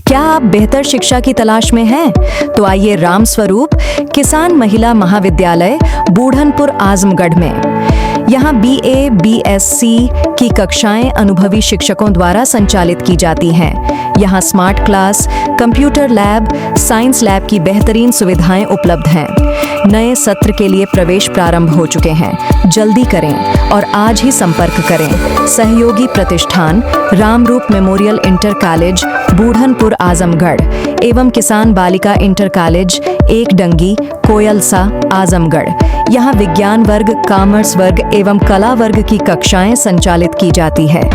क्या आप बेहतर शिक्षा की तलाश में हैं? तो आइए राम स्वरूप किसान महिला महाविद्यालय बूढ़नपुर आजमगढ़ में। यहाँ BA, BSc की कक्षाएं अनुभवी शिक्षकों द्वारा संचालित की जाती हैं। यहाँ smart class, computer lab, science lab की बेहतरीन सुविधाएं उपलब्ध हैं। नए सत्र के लिए प्रवेश प्रारंभ हो चुके हैं। जल्दी करें और आज ही संपर्क करें। सहयोगी प्रतिष्ठान Ramroop memorial inter college Budhanpur Azamgarh एवं किसान बालिका इंटर कॉलेज एक डंगी कोयलसा आजमगढ़। यहाँ विज्ञान वर्ग, कॉमर्स वर्ग एवं कला वर्ग की कक्षाएं संचालित की जाती है।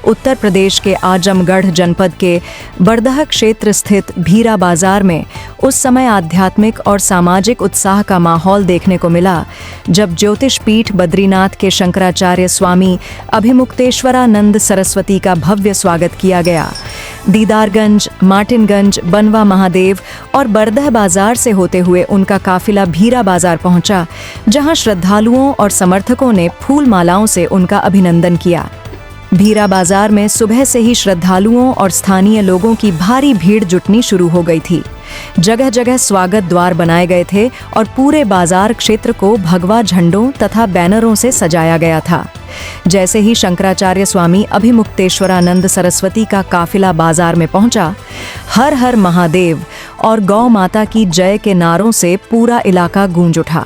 उत्तर प्रदेश के आजमगढ़ जनपद के बड़दह क्षेत्र स्थित भीरा बाजार में उस समय आध्यात्मिक और सामाजिक उत्साह का माहौल देखने को मिला जब ज्योतिष पीठ बद्रीनाथ के शंकराचार्य स्वामी अभिमुक्तेश्वरानंद सरस्वती का भव्य स्वागत किया गया। दीदारगंज, मार्टिनगंज, बनवा महादेव और बड़दह बाजार से होते हुए उनका काफिला भीरा बाजार पहुंचा, जहां श्रद्धालुओं और समर्थकों ने फूल मालाओं से उनका अभिनंदन किया। भीरा बाजार में सुबह से ही श्रद्धालुओं और स्थानीय लोगों की भारी भीड़ जुटनी शुरू हो गई थी। जगह जगह स्वागत द्वार बनाए गए थे और पूरे बाजार क्षेत्र को भगवा झंडों तथा बैनरों से सजाया गया था। जैसे ही शंकराचार्य स्वामी अभिमुक्तेश्वरानंद सरस्वती का काफिला बाजार में पहुंचा, हर हर महादेव और गौ माता की जय के नारों से पूरा इलाका गूंज उठा।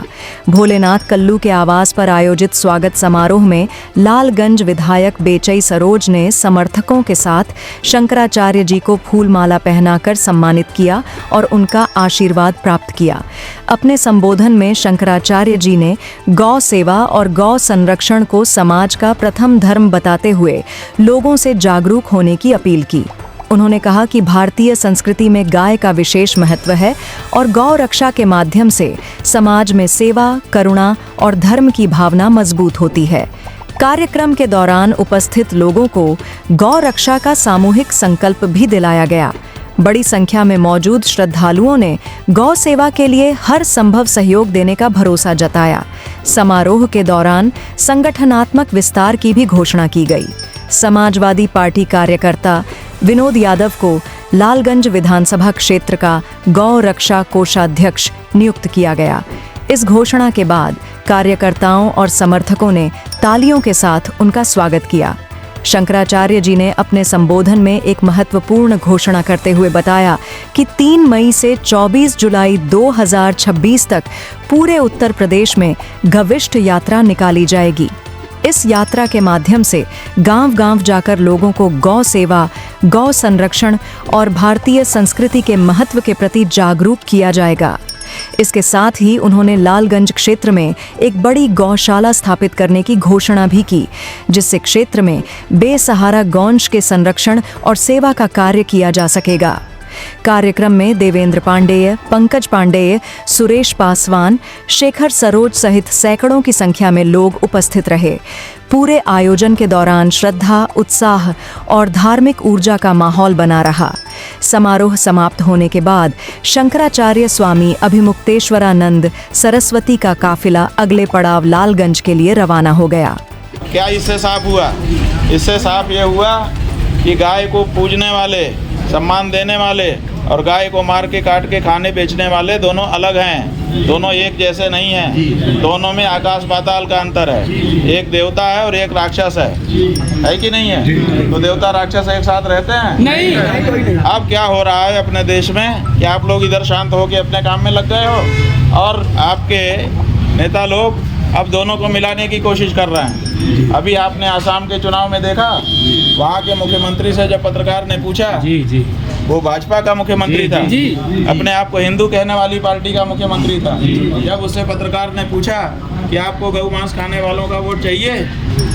भोलेनाथ कल्लू के आवास पर आयोजित स्वागत समारोह में लालगंज विधायक बेचई सरोज ने समर्थकों के साथ शंकराचार्य जी को फूल माला पहनाकर सम्मानित किया और उनका आशीर्वाद प्राप्त किया। अपने संबोधन में शंकराचार्य जी ने गौ सेवा और गौ संरक्षण को समाज का प्रथम धर्म बताते हुए लोगों से जागरूक होने की अपील की। उन्होंने कहा कि भारतीय संस्कृति में गाय का विशेष महत्व है और गौ रक्षा के माध्यम से समाज में सेवा, करुणा और धर्म की भावना मजबूत होती है। कार्यक्रम के दौरान उपस्थित लोगों को गौ रक्षा का सामूहिक संकल्प भी दिलाया गया। बड़ी संख्या में मौजूद श्रद्धालुओं ने गौ सेवा के लिए हर संभव सहयोग देने का भरोसा जताया। समारोह के दौरान संगठनात्मक विस्तार की भी घोषणा की गई। समाजवादी पार्टी कार्यकर्ता विनोद यादव को लालगंज विधानसभा क्षेत्र का गौ रक्षा कोषाध्यक्ष नियुक्त किया गया। इस घोषणा के बाद कार्यकर्ताओं और समर्थकों ने तालियों के साथ उनका स्वागत किया। शंकराचार्य जी ने अपने संबोधन में एक महत्वपूर्ण घोषणा करते हुए बताया कि 3 मई से 24 जुलाई 2026 तक पूरे उत्तर प्रदेश में गविष्ठ यात्रा निकाली जाएगी। इस यात्रा के माध्यम से गांव-गांव जाकर लोगों को गौ सेवा, गौ संरक्षण और भारतीय संस्कृति के महत्व के प्रति जागरूक किया जाएगा। इसके साथ ही उन्होंने लालगंज क्षेत्र में एक बड़ी गौशाला स्थापित करने की घोषणा भी की, जिससे क्षेत्र में बेसहारा गौवंश के संरक्षण और सेवा का कार्य किया जा सकेगा। कार्यक्रम में देवेंद्र पांडेय, पंकज पांडेय, सुरेश पासवान, शेखर सरोज सहित सैकड़ों की संख्या में लोग उपस्थित रहे। पूरे आयोजन के दौरान श्रद्धा, उत्साह और धार्मिक ऊर्जा का माहौल बना रहा। समारोह समाप्त होने के बाद शंकराचार्य स्वामी अभिमुक्तेश्वरानंद सरस्वती का काफिला अगले पड़ाव लालगंज के लिए रवाना हो गया। क्या इससे साफ हुआ? इससे साफ ये हुआ कि गाय को पूजने वाले, सम्मान देने वाले और गाय को मार के काट के खाने बेचने वाले दोनों अलग हैं। दोनों एक जैसे नहीं हैं। दोनों में आकाश पाताल का अंतर है। एक देवता है और एक राक्षस है कि नहीं है? तो देवता राक्षस एक साथ रहते हैं? नहीं। अब क्या हो रहा है अपने देश में कि आप लोग इधर शांत होकर अपने काम में लग गए हो और आपके नेता लोग अब दोनों को मिलाने की कोशिश कर रहे हैं। अभी आपने आसाम के चुनाव में देखा, वहाँ के मुख्यमंत्री से जब पत्रकार ने पूछा, जी वो भाजपा का मुख्यमंत्री था, अपने आप को हिंदू कहने वाली पार्टी का मुख्यमंत्री था। जब उससे पत्रकार ने पूछा कि आपको गौ मांस खाने वालों का वोट चाहिए,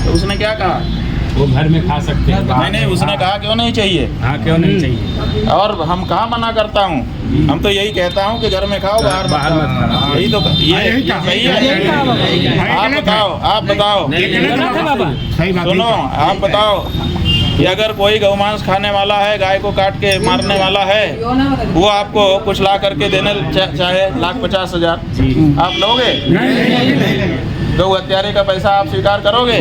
तो उसने क्या कहा? वो घर में खा सकते हैं। नहीं, उसने कहा क्यों नहीं चाहिए। हाँ, क्यों नहीं चाहिए? और हम कहाँ मना करता हूँ, हम तो यही कहता हूँ कि घर में खाओ, बाहर मत खाओ। यही तो ये सही है। आप बताओ सुनो, आप बताओ कि अगर कोई गौमांस खाने वाला है, गाय को काट के मारने वाला है, वो आपको कुछ ला करके देने चाहे 1,50,000, आप लोगे? गौ हत्यारे का पैसा आप स्वीकार करोगे?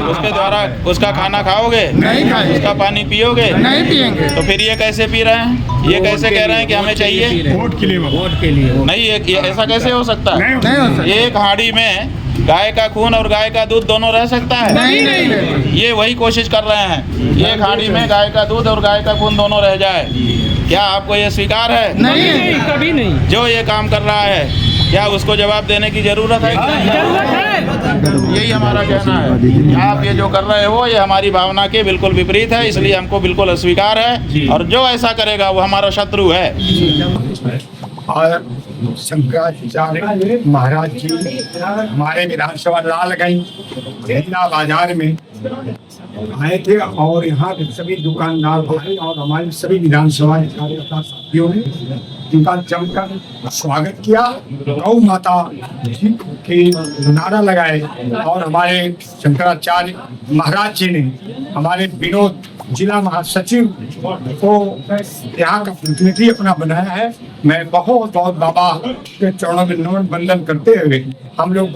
उसके द्वारा उसका खाना खाओगे? नहीं खाएंगे। उसका पानी पियोगे? नहीं पिएंगे। तो फिर ये कैसे पी रहे हैं? ये कैसे कह रहे हैं कि हमें चाहिए? वोट के लिए वोट के लिए नहीं, ये ऐसा कैसे हो सकता है? नहीं हो सकता। एक हांडी में गाय का खून और गाय का दूध दोनों रह सकता है? नहीं। ये वही कोशिश कर रहे हैं, एक हांडी में गाय का दूध और गाय का खून दोनों रह जाए। क्या आपको ये स्वीकार है? नहीं, कभी नहीं। जो ये काम कर रहा है, क्या उसको जवाब देने की जरूरत है? यही हमारा कहना है। आप ये जो कर रहे हो ये हमारी भावना के बिल्कुल विपरीत है, इसलिए हमको बिल्कुल अस्वीकार है, और जो ऐसा करेगा वो हमारा शत्रु है। और शंकराचार्य महाराज जी हमारे विधानसभा लालगंज भेजना बाजार में आए थे, और यहाँ के सभी दुकानदार भाई और हमारे सभी विधानसभा कार्यकर्ता साथियों ने इनका जमकर स्वागत किया। गौ माता जी के नारा लगाए, और हमारे शंकराचार्य महाराज जी ने हमारे विनोद जिला महासचिव को यहाँ का प्रतिनिधि अपना बनाया है। मैं बहुत बहुत बाबा के चरणों में नमन वंदन करते हुए हम लोग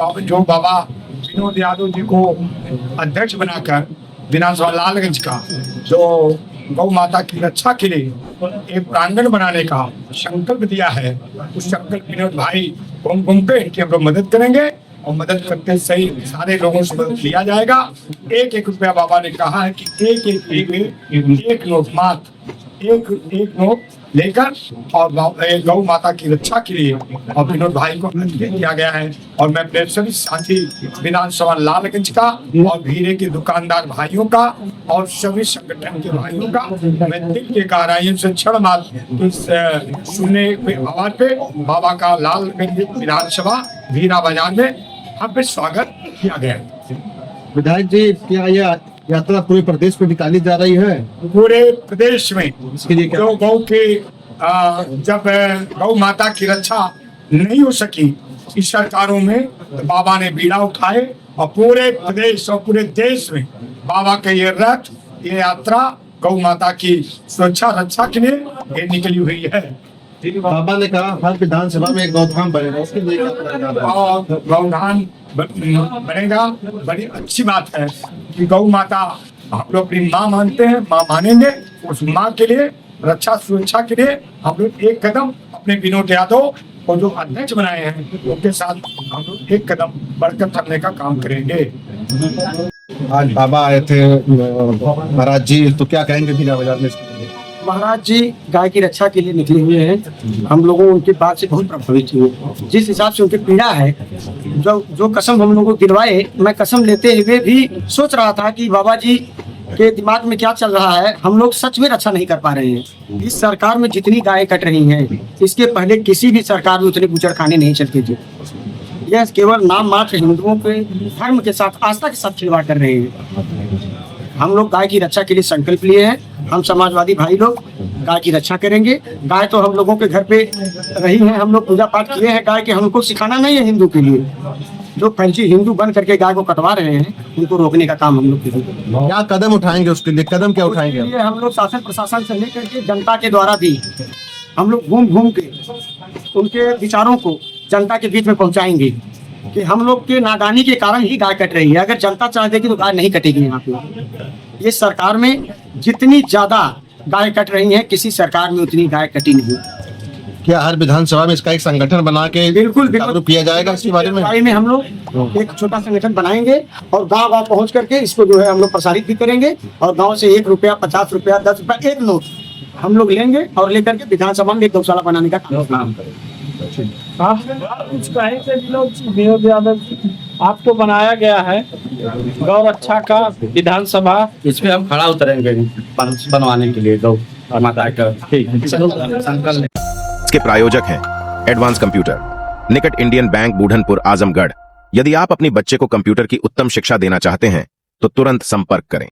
बाबा विनोद यादव जी को अध्यक्ष बनाकर विधानसभा लालगंज का जो गौ माता की रक्षा के लिए एक प्रांगण बनाने का संकल्प दिया है, उस संकल्प विनोद भाई घूम के इनकी हम लोग मदद करेंगे, और मदद करते सही सारे लोगों से मदद लिया जाएगा। 1-1 रुपया बाबा ने कहा है कि एक नोट मात्र एक नोट लेकर और गौ माता की रक्षा के लिए और विनोद भाई को किया गया है। और मैं अपने सभी साथी विधानसभा लालगंज का और भीरे के दुकानदार भाइयों का और सभी संगठन के भाइयों का मैं दिल के गहराइयों से क्षण मात्र इस सुनने पे आवाज पे बाबा का लालगंज विधानसभा भीरा बाजार में भव्य स्वागत किया गया। विधायक जी, क्या यह यात्रा पूरे प्रदेश में निकाली जा रही है? पूरे प्रदेश में इसके लिए क्या जो गौ के जब गौ माता की रक्षा नहीं हो सकी इस सरकारों में, तो बाबा ने बीड़ा उठाए और पूरे प्रदेश और पूरे देश में बाबा के ये रथ, ये यात्रा गौ माता की सुरक्षा रक्षा के लिए ये निकली हुई है। बाबा ने कहा हर विधानसभा में एक गौधाम बनेगा, उसके लिए क्या प्लान है? और गौधान बनेगा। बड़ी अच्छी बात है कि गौ माता हम लोग अपनी माँ मानते हैं, माँ मानेंगे। उस माँ के लिए रक्षा सुरक्षा के लिए हम लोग एक कदम अपने विनोद यादव को जो अध्यक्ष बनाए हैं उनके साथ हम लोग एक कदम बढ़कर चलने का काम करेंगे। आज बाबा आए थे महाराज जी, तो क्या कहेंगे भीरा बाजार में? महाराज जी गाय की रक्षा के लिए निकले हुए हैं। हम लोगों उनकी बात से बहुत प्रभावित हुए। जिस हिसाब से उनकी पीड़ा है, जो कसम हम लोगों को दिलवाए, मैं कसम लेते हुए भी सोच रहा था कि बाबा जी के दिमाग में क्या चल रहा है। हम लोग सच में रक्षा नहीं कर पा रहे हैं। इस सरकार में जितनी गायें कट रही हैं, इसके पहले किसी भी सरकार में उतने बूचड़खाने नहीं चलते थे। यह केवल नाम मात्र हिंदुओं के धर्म के साथ, आस्था के साथ खिलवाड़ कर रहे हैं। हम लोग गाय की रक्षा के लिए संकल्प लिए हैं। हम समाजवादी भाई लोग गाय की रक्षा करेंगे। गाय तो हम लोगों के घर पे रही है, हम लोग पूजा पाठ किए हैं गाय के। हमको सिखाना नहीं है हिंदू के लिए। जो फर्जी हिंदू बन करके गाय को कटवा रहे हैं, उनको रोकने का काम हम लोग करेंगे। क्या कदम उठाएंगे उसके लिए? कदम क्या उठाएंगे? हम लोग शासन प्रशासन से लेकर के जनता के द्वारा भी हम लोग घूम के उनके विचारों को जनता के बीच में पहुंचाएंगे कि हम लोग के नादानी के कारण ही गाय कट रही है। अगर जनता चाहेगी तो गाय नहीं कटेगी। यहाँ पे इस सरकार में जितनी ज्यादा गाय कट रही है, किसी सरकार में उतनी गाय कटी नहीं। क्या हर विधानसभा में इसका एक संगठन बना के बिल्कुल जागरूक किया जाएगा इसके बारे में? में हम लोग एक छोटा संगठन बनाएंगे और गांव पहुंच करके इसको जो है हम लोग प्रसारित भी करेंगे। और गांव से 1 रुपया, 50 रुपया, 10 रुपया, एक नोट हम लोग लेंगे और लेकर के विधानसभा में एक गौशाला बनाने का काम करेंगे। कुछ कहेंगे विनोद यादव, आपको बनाया गया है गौ रक्षा का विधानसभा, इसमें हम खड़ा उतरेंगे बनवाने के लिए गौ माता का संकल्प। के प्रायोजक हैं एडवांस कंप्यूटर, निकट इंडियन बैंक, बूढ़नपुर, आजमगढ़। यदि आप अपनी बच्चे को कंप्यूटर की उत्तम शिक्षा देना चाहते हैं तो तुरंत संपर्क करें।